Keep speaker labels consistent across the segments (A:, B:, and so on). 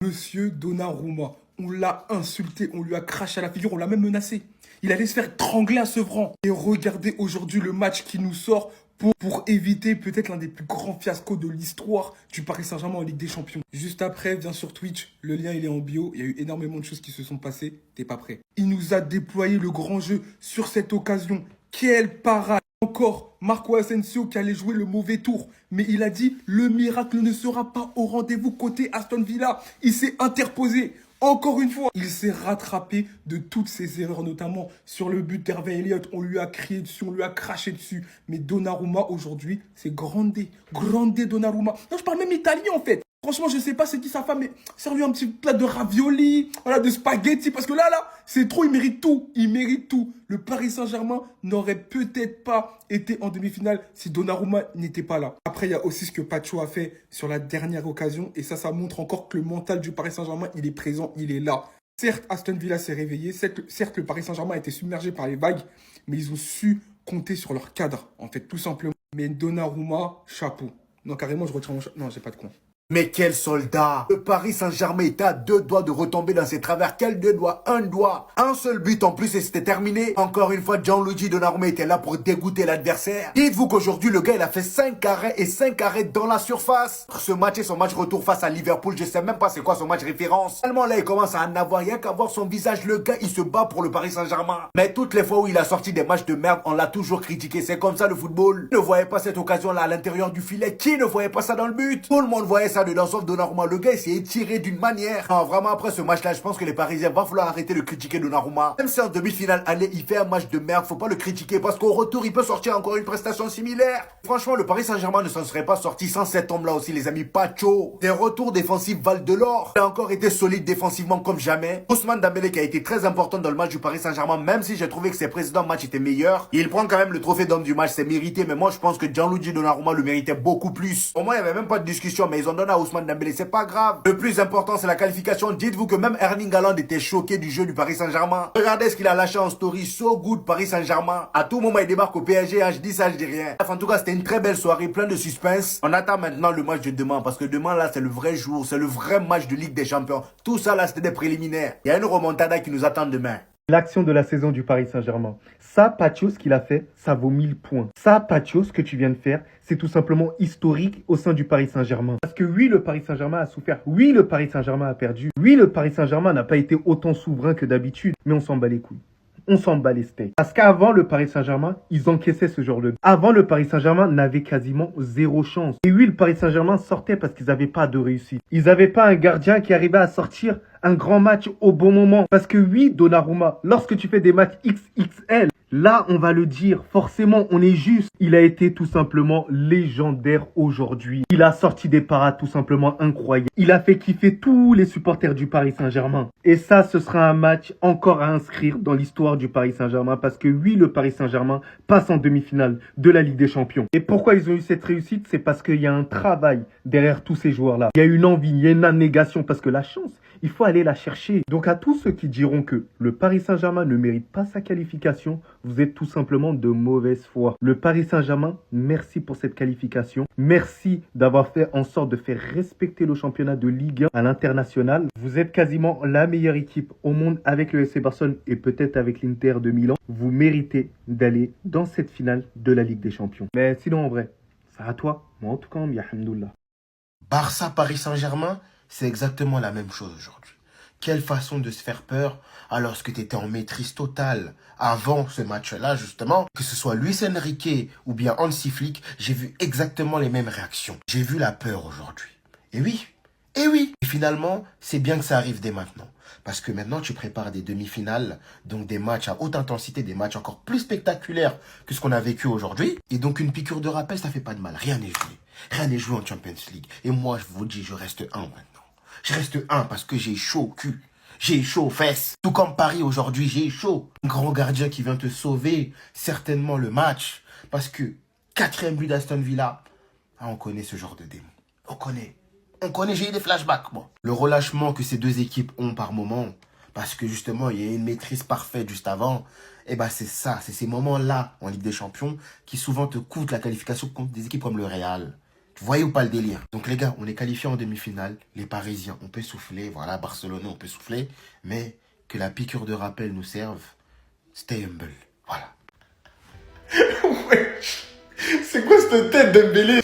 A: Monsieur Donnarumma, on l'a insulté, on lui a craché à la figure, on l'a même menacé. Il allait se faire trangler à Sevran. Et regardez aujourd'hui le match qui nous sort pour éviter peut-être l'un des plus grands fiascos de l'histoire du Paris Saint-Germain en Ligue des Champions. Juste après, viens sur Twitch, le lien il est en bio, il y a eu énormément de choses qui se sont passées, t'es pas prêt. Il nous a déployé le grand jeu sur cette occasion. Quelle parade! Encore Marco Asensio qui allait jouer le mauvais tour. Mais il a dit le miracle ne sera pas au rendez-vous côté Aston Villa. Il s'est interposé. Encore une fois, il s'est rattrapé de toutes ses erreurs, notamment sur le but d'Hervé Elliott. On lui a crié dessus, on lui a craché dessus. Mais Donnarumma, aujourd'hui, c'est grande. Grande Donnarumma. Non, je parle même italien, en fait. Franchement, je sais pas c'est qui sa femme, mais serre-lui un petit plat de ravioli, voilà, de spaghetti, parce que là, c'est trop, il mérite tout. Il mérite tout. Le Paris Saint-Germain n'aurait peut-être pas été en demi-finale si Donnarumma n'était pas là. Après, il y a aussi ce que Pacho a fait sur la dernière occasion, et ça montre encore que le mental du Paris Saint-Germain, il est présent, il est là. Certes, Aston Villa s'est réveillé, certes, le Paris Saint-Germain a été submergé par les vagues, mais ils ont su compter sur leur cadre, en fait, tout simplement. Mais Donnarumma, chapeau. Non, carrément, je retire mon chapeau. Non, j'ai pas de quoi.
B: Mais quel soldat! Le Paris Saint-Germain était à 2 doigts de retomber dans ses travers. Quel 2 doigts? Un doigt. Un seul but en plus et c'était terminé. Encore une fois, Gianluigi Donnarumma était là pour dégoûter l'adversaire. Dites-vous qu'aujourd'hui, le gars, il a fait 5 arrêts et 5 arrêts dans la surface. Ce match et son match retour face à Liverpool, je sais même pas c'est quoi son match référence. Tellement là, il commence à en avoir rien qu'à voir son visage. Le gars, il se bat pour le Paris Saint-Germain. Mais toutes les fois où il a sorti des matchs de merde, on l'a toujours critiqué. C'est comme ça le football. Qui ne voyait pas cette occasion-là à l'intérieur du filet? Qui ne voyait pas ça dans le but? Tout le monde voyait ça dedans sauf Donnarumma. Le gars il s'est étiré d'une manière. Non, vraiment après ce match-là, je pense que les Parisiens va falloir arrêter de critiquer Donnarumma. Même si en demi-finale, allez, il fait un match de merde, faut pas le critiquer parce qu'au retour, il peut sortir encore une prestation similaire. Franchement, le Paris Saint-Germain ne s'en serait pas sorti sans cet homme-là aussi, les amis. Pacho. Des retours défensifs valent de l'or. Il a encore été solide défensivement comme jamais. Ousmane Dembélé qui a été très important dans le match du Paris Saint-Germain, même si j'ai trouvé que ses précédents matchs étaient meilleurs. Il prend quand même le trophée d'homme du match, c'est mérité, mais moi je pense que Gianluigi Donnarumma le méritait beaucoup plus. Au moins, il n'y avait même pas de discussion, mais ils ont donné à Ousmane Dembélé, c'est pas grave. Le plus important, c'est la qualification. Dites-vous que même Erling Haaland était choqué du jeu du Paris Saint-Germain. Regardez ce qu'il a lâché en story. So good Paris Saint-Germain. À tout moment, il débarque au PSG. Je dis ça, je dis rien. En tout cas, c'était une très belle soirée, plein de suspense. On attend maintenant le match de demain parce que demain, là, c'est le vrai jour. C'est le vrai match de Ligue des Champions. Tout ça, là, c'était des préliminaires. Il y a une remontada qui nous attend demain.
C: L'action de la saison du Paris Saint-Germain. Ça, Pacho, ce qu'il a fait, ça vaut 1000 points. Ça, Pacho, ce que tu viens de faire, c'est tout simplement historique au sein du Paris Saint-Germain. Parce que oui, le Paris Saint-Germain a souffert. Oui, le Paris Saint-Germain a perdu. Oui, le Paris Saint-Germain n'a pas été autant souverain que d'habitude. Mais on s'en bat les couilles. On s'en bat les steaks. Parce qu'avant le Paris Saint-Germain, ils encaissaient ce genre de but. Avant, le Paris Saint-Germain n'avait quasiment zéro chance. Et oui, le Paris Saint-Germain sortait parce qu'ils n'avaient pas de réussite. Ils n'avaient pas un gardien qui arrivait à sortir un grand match au bon moment. Parce que oui, Donnarumma, lorsque tu fais des matchs XXL, là, on va le dire, forcément, on est juste. Il a été tout simplement légendaire aujourd'hui. Il a sorti des parades tout simplement incroyables. Il a fait kiffer tous les supporters du Paris Saint-Germain. Et ça, ce sera un match encore à inscrire dans l'histoire du Paris Saint-Germain. Parce que oui, le Paris Saint-Germain passe en demi-finale de la Ligue des Champions. Et pourquoi ils ont eu cette réussite? C'est parce qu'il y a un travail derrière tous ces joueurs-là. Il y a une envie, il y a une abnégation. Parce que la chance, il faut aller la chercher. Donc à tous ceux qui diront que le Paris Saint-Germain ne mérite pas sa qualification, vous êtes tout simplement de mauvaise foi. Le Paris Saint-Germain, merci pour cette qualification. Merci d'avoir fait en sorte de faire respecter le championnat de Ligue 1 à l'international. Vous êtes quasiment la meilleure équipe au monde avec le FC Barcelone et peut-être avec l'Inter de Milan. Vous méritez d'aller dans cette finale de la Ligue des Champions. Mais sinon, en vrai, ça à toi. Moi, en tout cas, alhamdoulilah.
B: Barça-Paris Saint-Germain, c'est exactement la même chose aujourd'hui. Quelle façon de se faire peur alors que tu étais en maîtrise totale avant ce match-là, justement. Que ce soit Luis Enrique ou bien Hansi Flick, j'ai vu exactement les mêmes réactions. J'ai vu la peur aujourd'hui. Et oui, et oui. Et finalement, c'est bien que ça arrive dès maintenant. Parce que maintenant, tu prépares des demi-finales, donc des matchs à haute intensité, des matchs encore plus spectaculaires que ce qu'on a vécu aujourd'hui. Et donc, une piqûre de rappel, ça fait pas de mal. Rien n'est joué. Rien n'est joué en Champions League. Et moi, je vous dis, je reste un maintenant. Je reste un parce que j'ai chaud au cul. J'ai chaud aux fesses. Tout comme Paris aujourd'hui, j'ai chaud. Un grand gardien qui vient te sauver certainement le match. Parce que 4e but d'Aston Villa, on connaît ce genre de démon. On connaît. On connaît, j'ai eu des flashbacks, moi. Le relâchement que ces deux équipes ont par moment, parce que justement, il y a une maîtrise parfaite juste avant, et ben c'est ça, c'est ces moments-là en Ligue des Champions qui souvent te coûtent la qualification contre des équipes comme le Real. Vous voyez ou pas le délire? Donc les gars, on est qualifiés en demi-finale. Les Parisiens, on peut souffler. Voilà, Barcelonais, on peut souffler. Mais que la piqûre de rappel nous serve. Stay humble. Voilà.
A: Ouais. C'est quoi cette tête Dembélé?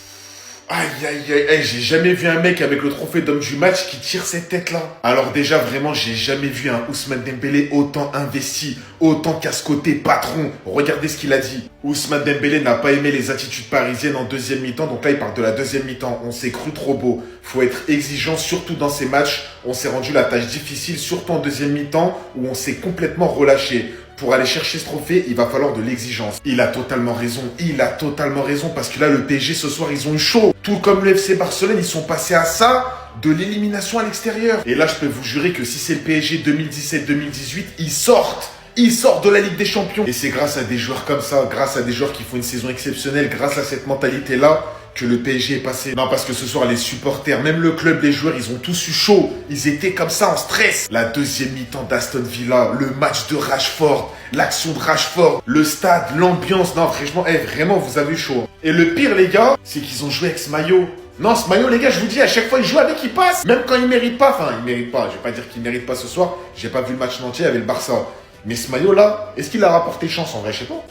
A: Aïe aïe aïe, aïe, j'ai jamais vu un mec avec le trophée d'homme du match qui tire cette tête-là. Alors déjà, vraiment, j'ai jamais vu un Ousmane Dembélé autant investi, autant casse-côté, patron. Regardez ce qu'il a dit. Ousmane Dembélé n'a pas aimé les attitudes parisiennes en deuxième mi-temps, donc là, il parle de la deuxième mi-temps. On s'est cru trop beau. Faut être exigeant, surtout dans ces matchs. On s'est rendu la tâche difficile, surtout en deuxième mi-temps, où on s'est complètement relâché. Pour aller chercher ce trophée, il va falloir de l'exigence. Il a totalement raison. Il a totalement raison parce que là, le PSG, ce soir, ils ont eu chaud. Tout comme le FC Barcelone, ils sont passés à ça de l'élimination à l'extérieur. Et là, je peux vous jurer que si c'est le PSG 2017-2018, ils sortent. Ils sortent de la Ligue des Champions. Et c'est grâce à des joueurs comme ça, grâce à des joueurs qui font une saison exceptionnelle, grâce à cette mentalité-là, que le PSG est passé. Non, parce que ce soir, les supporters, même le club, les joueurs, ils ont tous eu chaud. Ils étaient comme ça, en stress. La deuxième mi-temps d'Aston Villa, le match de Rashford, l'action de Rashford, le stade, l'ambiance. Non, franchement, vraiment, vous avez eu chaud. Et le pire, les gars, c'est qu'ils ont joué avec ce maillot. Non, ce maillot, les gars, je vous dis, à chaque fois, ils jouent avec, ils passent. Même quand ils méritent pas. Enfin, ils méritent pas. Je vais pas dire qu'ils méritent pas ce soir. J'ai pas vu le match entier avec le Barça. Mais ce maillot-là, est-ce qu'il a rapporté chance en vrai? Je sais pas.